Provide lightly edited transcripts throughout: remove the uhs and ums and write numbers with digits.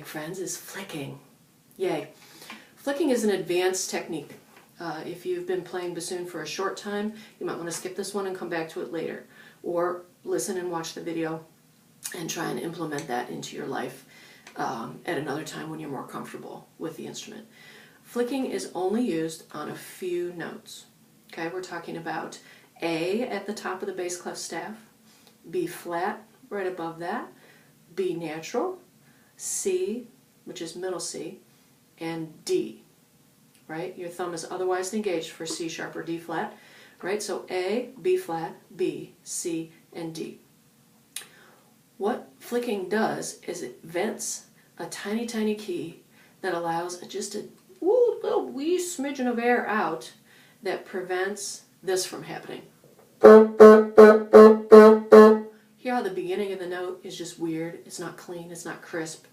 friends, is flicking. Yay. Flicking is an advanced technique. If you've been playing bassoon for a short time, you might want to skip this one and come back to it later. Or listen and watch the video and try and implement that into your life at another time when you're more comfortable with the instrument. Flicking is only used on a few notes. Okay, we're talking about A at the top of the bass clef staff, B flat right above that, B natural, C, which is middle C, and D, right? Your thumb is otherwise engaged for C sharp or D flat, right? So A, B flat, B, C, and D. What flicking does is it vents a tiny, tiny key that allows just a little wee smidgen of air out that prevents this from happening. Hear how the beginning of the note is just weird. It's not clean, it's not crisp,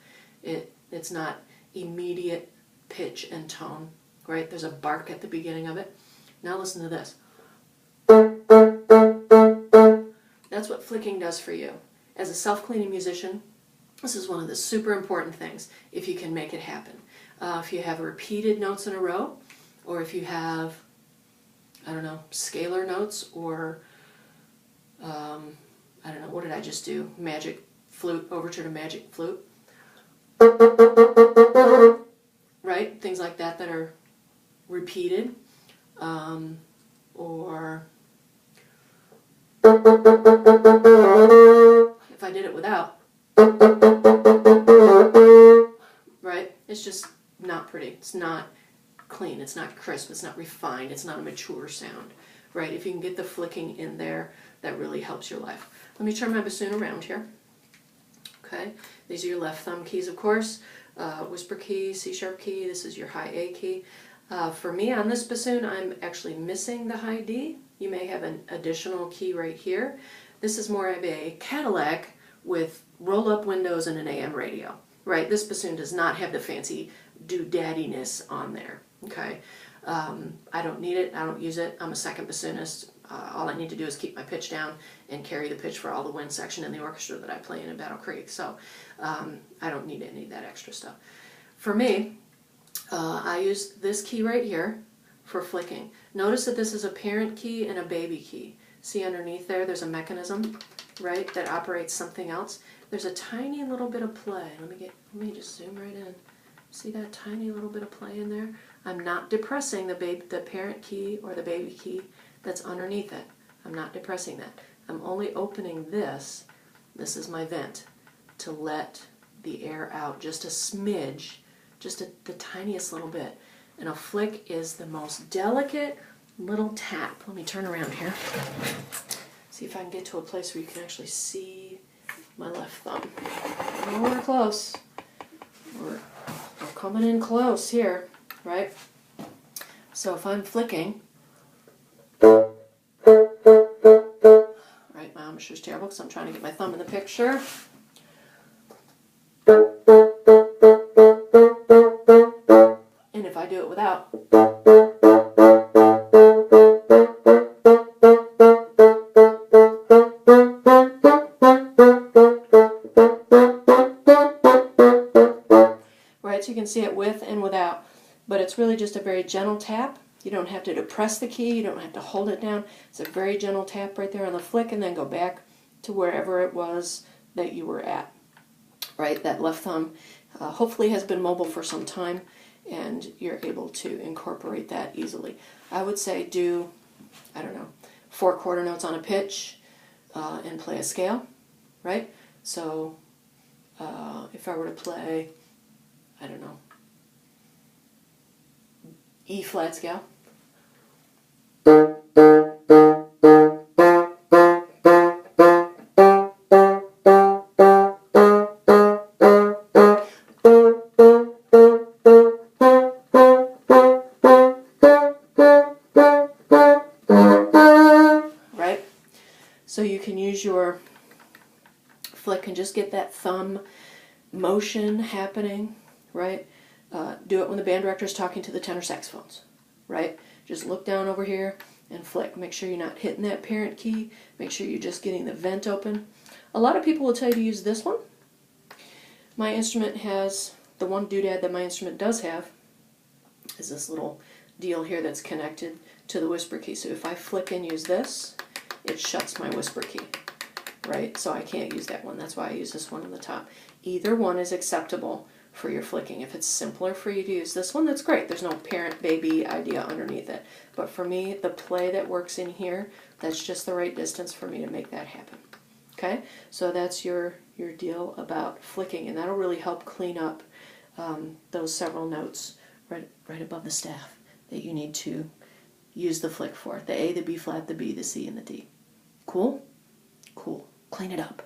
it's not immediate pitch and tone, right? There's a bark at the beginning of it. Now listen to this. That's what flicking does for you. As a self-cleaning musician, this is one of the super important things if you can make it happen. If you have repeated notes in a row, or if you have, I don't know, scalar notes, or, I don't know, what did I just do? Magic flute, overture to magic flute. Right? Things like that that are repeated. Or if I did it without, right? It's just not pretty. It's not clean. It's not crisp. It's not refined. It's not a mature sound, right? If you can get the flicking in there, that really helps your life. Let me turn my bassoon around here. Okay, these are your left thumb keys, of course. Whisper key, C sharp key. This is your high A key. For me on this bassoon, I'm actually missing the high D. You may have an additional key right here. This is more of a Cadillac with roll-up windows and an AM radio, right? This bassoon does not have the fancy doodaddiness on there, okay? I don't need it. I don't use it. I'm a second bassoonist. All I need to do is keep my pitch down and carry the pitch for all the wind section in the orchestra that I play in Battle Creek. So I don't need any of that extra stuff. For me, I use this key right here for flicking. Notice that this is a parent key and a baby key. See underneath there, there's a mechanism, right, that operates something else. There's a tiny little bit of play. Let me just zoom right in. See that tiny little bit of play in there? I'm not depressing the parent key or the baby key that's underneath it. I'm not depressing that. I'm only opening this. This is my vent to let the air out just a smidge, just the tiniest little bit. And a flick is the most delicate little tap. Let me turn around here. See if I can get to a place where you can actually see my left thumb. Oh, we're close. We're coming in close here, right? So if I'm flicking, right, my embouchure's terrible because I'm trying to get my thumb in the picture. And if I do it without, right, so you can see it with and without, but it's really just a very gentle tap. You don't have to depress the key, you don't have to hold it down. It's a very gentle tap right there on the flick, and then go back to wherever it was that you were at. Right, that left thumb hopefully has been mobile for some time, and you're able to incorporate that easily. I would say do, I don't know, 4 quarter notes on a pitch and play a scale, right? So if I were to play, I don't know, E flat scale. So you can use your flick and just get that thumb motion happening, right? Do it when the band director is talking to the tenor saxophones, right? Just look down over here and flick. Make sure you're not hitting that parent key. Make sure you're just getting the vent open. A lot of people will tell you to use this one. My instrument has the one doodad that my instrument does have is this little deal here that's connected to the whisper key. So if I flick and use this, it shuts my whisper key, right? So I can't use that one. That's why I use this one on the top. Either one is acceptable for your flicking. If it's simpler for you to use this one, that's great. There's no parent-baby idea underneath it. But for me, the play that works in here, that's just the right distance for me to make that happen. Okay? So that's your deal about flicking, and that'll really help clean up those several notes right above the staff that you need to use the flick for. The A, the B flat, the B, the C, and the D. Cool? Cool. Clean it up.